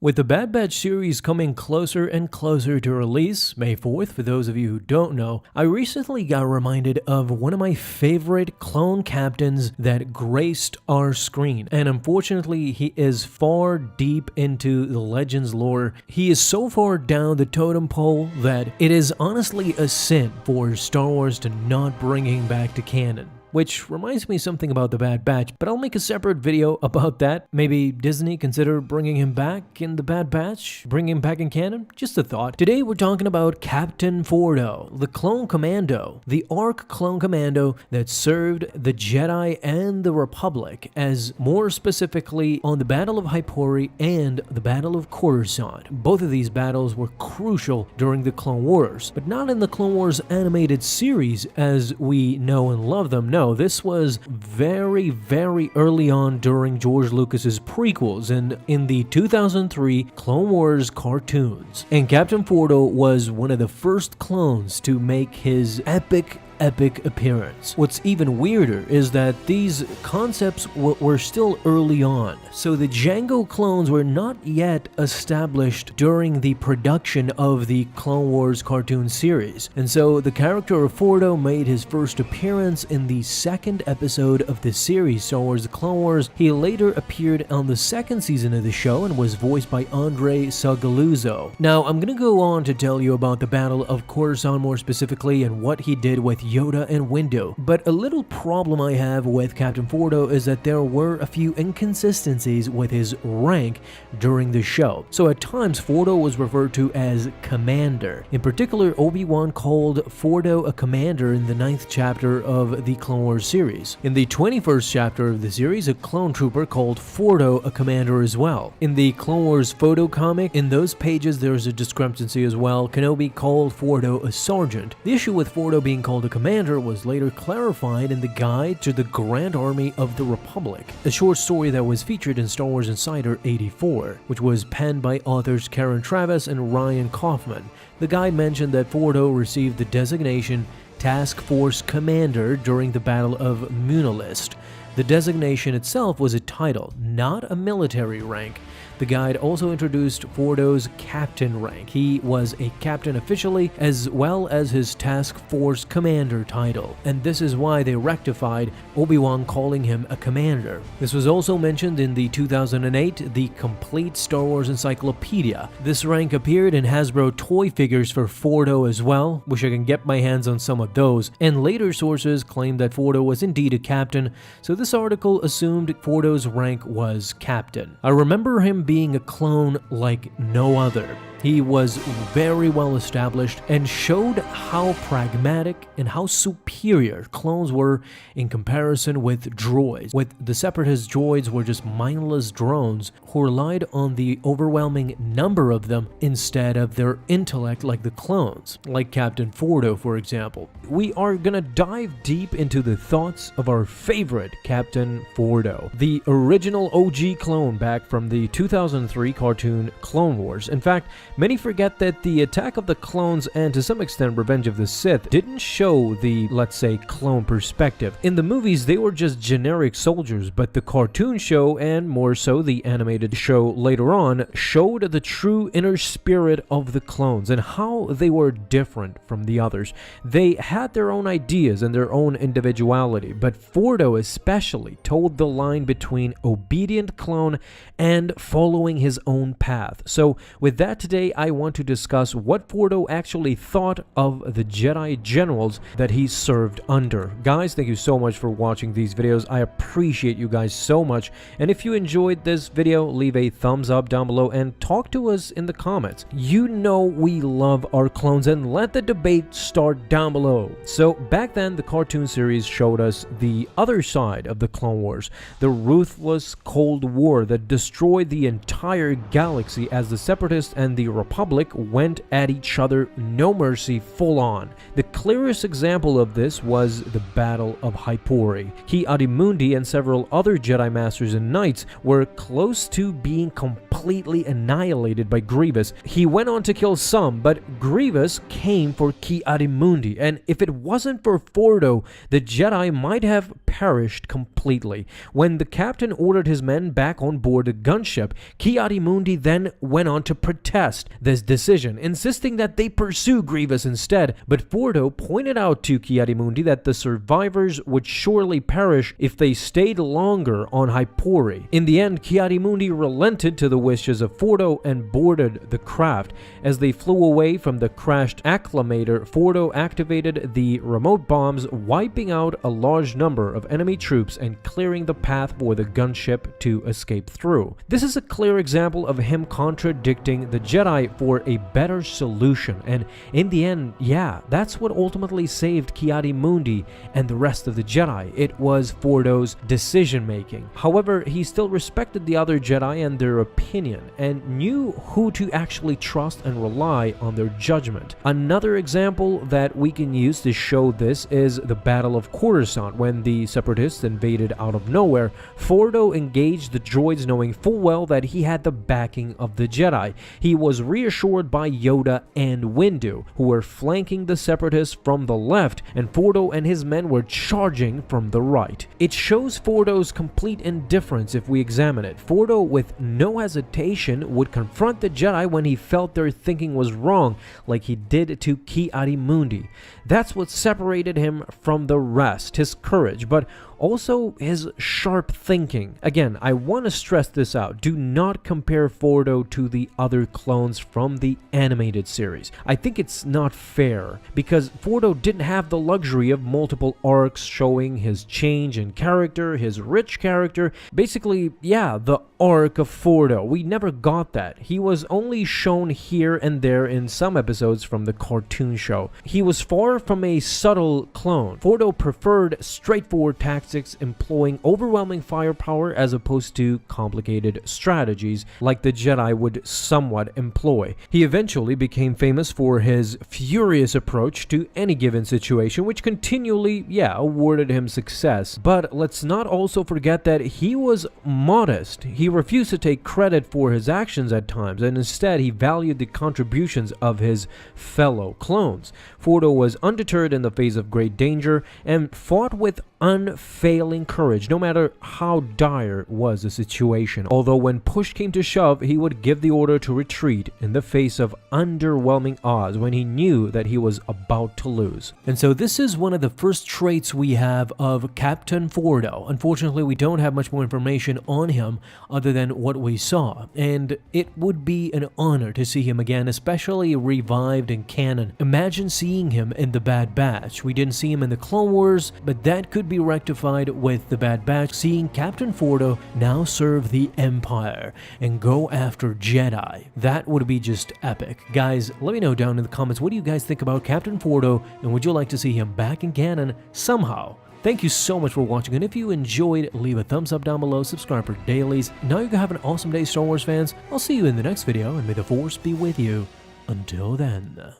With the Bad Batch series coming closer and closer to release, May 4th, for those of you who don't know, I recently got reminded of one of my favorite clone captains that graced our screen. And unfortunately, he is far deep into the Legends lore. He is so far down the totem pole that it is honestly a sin for Star Wars to not bring him back to canon. Which reminds me something about the Bad Batch, but I'll make a separate video about that. Maybe Disney consider bringing him back in the Bad Batch? Bring him back in canon? Just a thought. Today we're talking about Captain Fordo, the clone commando, the ARC clone commando that served the Jedi and the Republic, as more specifically on the Battle of Hypori and the Battle of Coruscant. Both of these battles were crucial during the Clone Wars, but not in the Clone Wars animated series as we know and love them. No, this was very early on during George Lucas's prequels and in the 2003 Clone Wars cartoons. And Captain Fordo was one of the first clones to make his epic appearance. What's even weirder is that these concepts were still early on, so the Jango clones were not yet established during the production of the Clone Wars cartoon series, and so the character of Fordo made his first appearance in the second episode of the series, Star Wars The Clone Wars. He later appeared on the second season of the show and was voiced by Andre Sagaluzzo. Now, I'm gonna go on to tell you about the Battle of Coruscant more specifically and what he did with Yoda and Windu, but a little problem I have with Captain Fordo is that there were a few inconsistencies with his rank during the show. So at times Fordo was referred to as Commander. In particular, Obi-Wan called Fordo a commander in the 9th chapter of the Clone Wars series. In the 21st chapter of the series, a clone trooper called Fordo a commander as well. In the Clone Wars photo comic, in those pages there's a discrepancy as well. Kenobi called Fordo a sergeant. The issue with Fordo being called a commander was later clarified in the Guide to the Grand Army of the Republic, a short story that was featured in Star Wars Insider 84, which was penned by authors Karen Travis and Ryan Kaufman. The guide mentioned that Fordo received the designation Task Force Commander during the Battle of Munalist. The designation itself was a title, not a military rank. The guide also introduced Fordo's captain rank. He was a captain officially, as well as his task force commander title, and this is why they rectified Obi-Wan calling him a commander. This was also mentioned in the 2008 The Complete Star Wars Encyclopedia. This rank appeared in Hasbro toy figures for Fordo as well. Wish I can get my hands on some of those. And later sources claimed that Fordo was indeed a captain, so this article assumed Fordo's rank was captain. I remember him being a clone like no other. He was very well established and showed how pragmatic and how superior clones were in comparison with droids. With the Separatist droids were just mindless drones who relied on the overwhelming number of them instead of their intellect like the clones, like Captain Fordo for example. We are gonna dive deep into the thoughts of our favorite Captain Fordo, the original OG clone back from the 2003 cartoon Clone Wars. In fact, many forget that the Attack of the Clones and to some extent Revenge of the Sith didn't show the, let's say, clone perspective. In the movies, they were just generic soldiers, but the cartoon show, and more so the animated show later on, showed the true inner spirit of the clones and how they were different from the others. They had their own ideas and their own individuality, but Fordo especially told the line between obedient clone and following his own path. So with that today, I want to discuss what Fordo actually thought of the Jedi generals that he served under. Guys, thank you so much for watching these videos. I appreciate you guys so much. And if you enjoyed this video, leave a thumbs up down below and talk to us in the comments. You know we love our clones, and let the debate start down below. So back then, the cartoon series showed us the other side of the Clone Wars, the ruthless Cold War that destroyed the entire galaxy as the Separatists and the Republic went at each other no mercy full on. The clearest example of this was the Battle of Hypori. Ki-Adi-Mundi and several other Jedi Masters and Knights were close to being completely annihilated by Grievous. He went on to kill some, but Grievous came for Ki-Adi-Mundi, and if it wasn't for Fordo, the Jedi might have perished completely. When the captain ordered his men back on board the gunship, Ki-Adi-Mundi then went on to protest this decision, insisting that they pursue Grievous instead, but Fordo pointed out to Ki-Adi-Mundi that the survivors would surely perish if they stayed longer on Hypori. In the end, Ki-Adi-Mundi relented to the wishes of Fordo and boarded the craft. As they flew away from the crashed acclamator, Fordo activated the remote bombs, wiping out a large number of enemy troops and clearing the path for the gunship to escape through. This is a clear example of him contradicting the Jedi for a better solution, and in the end, yeah, that's what ultimately saved Ki-Adi-Mundi and the rest of the Jedi. It was Fordo's decision making. However, he still respected the other Jedi and their opinion, and knew who to actually trust and rely on their judgment. Another example that we can use to show this is the Battle of Coruscant. When the Separatists invaded out of nowhere, Fordo engaged the droids knowing full well that he had the backing of the Jedi. He was reassured by Yoda and Windu, who were flanking the Separatists from the left, and Fordo and his men were charging from the right. It shows Fordo's complete indifference if we examine it. Fordo, with no hesitation, would confront the Jedi when he felt their thinking was wrong, like he did to Ki-Adi-Mundi. That's what separated him from the rest, his courage, but also his sharp thinking. Again, I want to stress this out. Do not compare Fordo to the other clones from the animated series. I think it's not fair, because Fordo didn't have the luxury of multiple arcs showing his change in character, his rich character. Basically, yeah, the arc of Fordo. We never got that. He was only shown here and there in some episodes from the cartoon show. He was far from a subtle clone. Fordo preferred straightforward tactics, employing overwhelming firepower as opposed to complicated strategies like the Jedi would somewhat employ. He eventually became famous for his furious approach to any given situation, which continually, awarded him success. But let's not also forget that he was modest. He refused to take credit for his actions at times, and instead he valued the contributions of his fellow clones. Fordo was undeterred in the face of great danger and fought with unfailing courage, no matter how dire was the situation. Although when push came to shove, he would give the order to retreat in the face of underwhelming odds when he knew that he was about to lose. And so this is one of the first traits we have of Captain Fordo. Unfortunately, we don't have much more information on him other than what we saw, and it would be an honor to see him again, especially revived in canon. Imagine seeing him in the Bad Batch. We didn't see him in the Clone Wars, but that could be rectified with the Bad Batch, seeing Captain Fordo now serve the Empire and go after Jedi. That would be just epic. Guys, let me know down in the comments, what do you guys think about Captain Fordo, and would you like to see him back in canon somehow? Thank you so much for watching, and if you enjoyed, leave a thumbs up down below, subscribe for dailies. Now you can have an awesome day, Star Wars fans. I'll see you in the next video, and may the Force be with you. Until then.